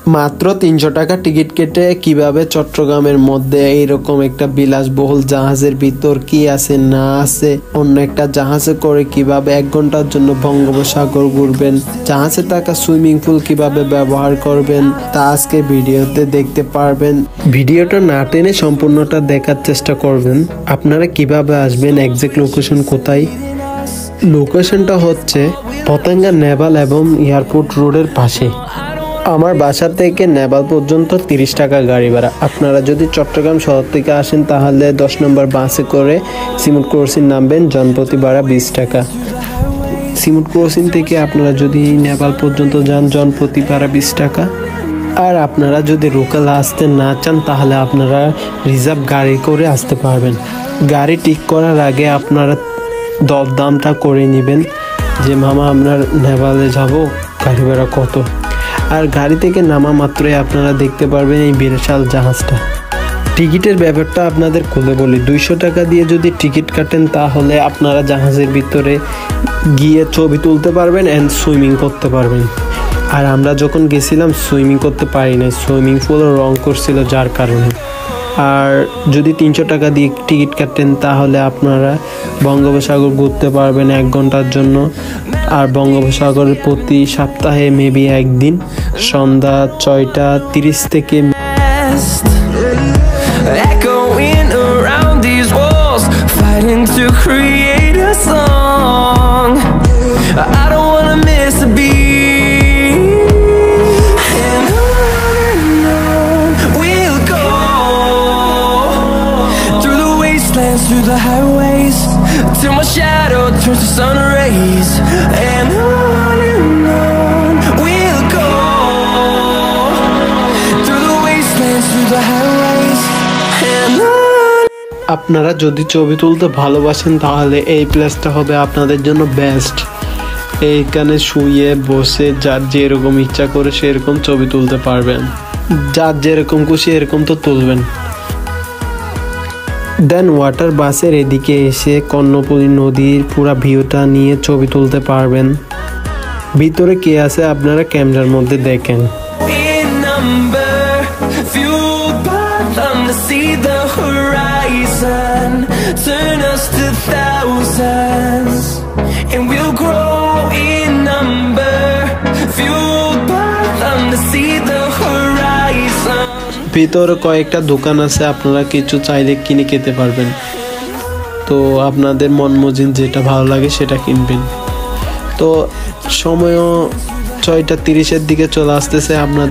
মাত্র 300 টাকা টিকিট কেটে কিভাবে চট্টগ্রামের মধ্যে এইরকম একটা বিলাসবহুল জাহাজের ভিতর কি আছে না আছে অন্য একটা জাহাজে করে কিভাবে 1 ঘন্টার জন্য বঙ্গোপসাগর ঘুরবেন, জাহাজে থাকা সুইমিং পুল কিভাবে ব্যবহার করবেন তা আজকে ভিডিওতে দেখতে পারবেন। ভিডিওটা না টেনে সম্পূর্ণটা দেখার চেষ্টা করবেন। আপনারা কিভাবে আসবেন, এক্সাক্ট লোকেশন কোথায়। লোকেশনটা হচ্ছে পতেঙ্গা নেভাল এবং এয়ারপোর্ট রোডের পাশে। আমার বাসা থেকে নেভাল পর্যন্ত 30 টাকা গাড়ি ভাড়া। আপনারা যদি চট্টগ্রাম শহর থেকে আসেন তাহলে 10 নম্বর বাসে করে সিমুট ক্রসিং নামবেন, জনপ্রতি ভাড়া 20 টাকা। সিমুট ক্রসিং থেকে আপনারা যদি নেভাল পর্যন্ত যান জনপ্রতি ভাড়া 20 টাকা। আর আপনারা যদি লোকাল আসতে না চান তাহলে আপনারা রিজার্ভ গাড়ি করে আসতে পারবেন। গাড়ি ঠিক করার আগে আপনারা দরদামটা করে নেবেন যে মামা আমরা নেভালে যাব, গাড়ি ভাড়া কত। আর গাড়ি থেকে নামা মাত্রই আপনারা দেখতে পারবেন এই বিশাল জাহাজটা। টিকিটের ব্যাপারটা আপনাদের খুলে বলি, 200 টাকা দিয়ে যদি টিকিট কাটেন তাহলে আপনারা জাহাজের ভিতরে গিয়ে ছবি তুলতে পারবেন অ্যান্ড সুইমিং করতে পারবেন। আর আমরা যখন গেছিলাম সুইমিং করতে পারি না, সুইমিং পুল রং করছিল যার কারণে। আর যদি 300 টাকা দিয়ে টিকিট কাটেন তাহলে আপনারা বঙ্গোপসাগর ঘুরতে পারবেন 1 ঘন্টার জন্য। আর বঙ্গোপসাগরের প্রতি সপ্তাহে মেবি একদিন সন্ধ্যা 6:30 থেকে through the highways till my shadow turns to sun rays, and on we'll go through the wastelands, through the highways, and on. আপনারা যদি ছবি তুলতে ভালোবাসেন তাহলে এই প্লেসটা হবে আপনাদের জন্য বেস্ট। এইখানে শুয়ে বসে যার যেরকম ইচ্ছা করে সেরকম ছবি তুলতে পারবেন, যার যেরকম খুশি এরকম তো তুলবেন। দেন ওয়াটার বাসের এদিকে এসে কর্ণফুলী নদীর পুরা ভিউটা নিয়ে ছবি তুলতে পারবেন। ভিতরে কে আছে আপনারা ক্যামেরার মধ্যে দেখেন। ভিতরে কয়েকটা দোকান আছে, আপনারা কিছু চাইলে কিনে খেতে পারবেন। তো আপনাদের মন মজিন যেটা ভালো লাগে সেটা কিনবেন। তো সময়ও 6:30-এর দিকে চলে আসতেছে। আপনার